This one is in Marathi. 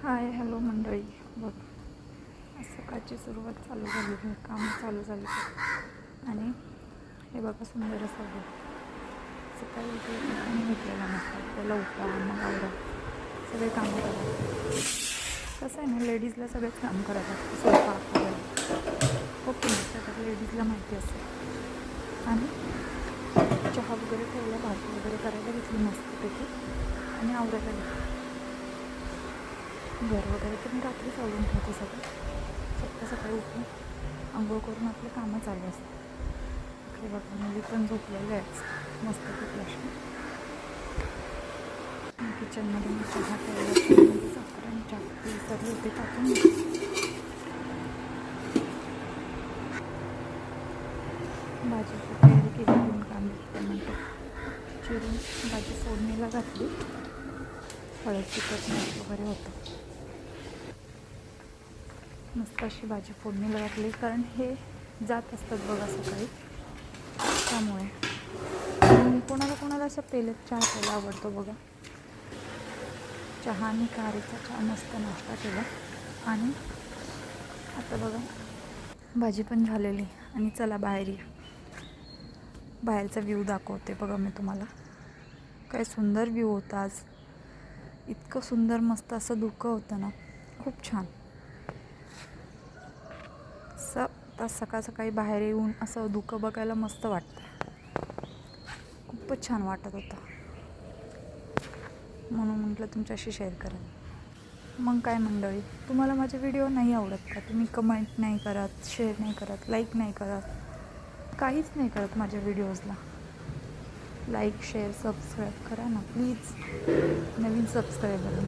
हाय हॅलो मंडळी. बघ, सकाळची सुरुवात चालू झाली आहे, काम चालू झाली आणि हे बघा सुंदर असं बघ. सकाळी उठलं घेतलेला नसतं आपल्याला, उठा मग आवरा सगळे कामं करा. कसं आहे ना, लेडीजला सगळेच काम करायला लागतं. स्वयंपाक वगैरे हो की नाही, सगळ्या लेडीजला माहिती असते. आणि चहा वगैरे ठेवला, भाजी वगैरे करायला घेतली मस्तपैकी आणि आवरायला घेतली. घर वगैरे तर मी रात्रीच आवरून ठेवते सगळं. फक्त सकाळी उठून आंघोळ करून आपले कामं चालू असतात. इकडे बघा मुली पण झोपलेले आहेत मस्त अशी. किचनमध्ये मी चहा ठेवला, चहामध्ये साखर आणि चहा सर्व होते टाकून भाजीची तयारी केली. 2 कांदे टोमॅटो चिरून भाजी फोडणीला घातली. हळद तिखट मीठ वगैरे होतं. मस्त अशी भाजी फोडणीला घातली, कारण हे जात असतात बघा सकाळी, त्यामुळे. कोणाला कोणाला असं पेलेत चहा प्यायला आवडतो बघा. चहा आणि खारीचा चहा मस्त नाश्ता केला. आणि आता बघा भाजी पण झालेली आणि चला बाहेर या. बाहेरचा व्ह्यू दाखवते बघा मी तुम्हाला. काय सुंदर व्ह्यू होता आज. इतकं सुंदर मस्त असं धुकं होतं ना, खूप छान. सकाळ सकाळी बाहेर येऊन असं धुकं बघायला मस्त वाटतं. खूपच छान वाटत होतं, म्हणून म्हटलं तुमच्याशी शेअर करा. मग काय मंडळी, तुम्हाला माझे व्हिडिओ नाही आवडत का? तुम्ही कमेंट नाही करत, शेअर नाही करत, लाईक नाही करत, काहीच नाही करत माझ्या व्हिडिओजला. लाईक शेअर सबस्क्राईब करा ना प्लीज. Naveen subscriber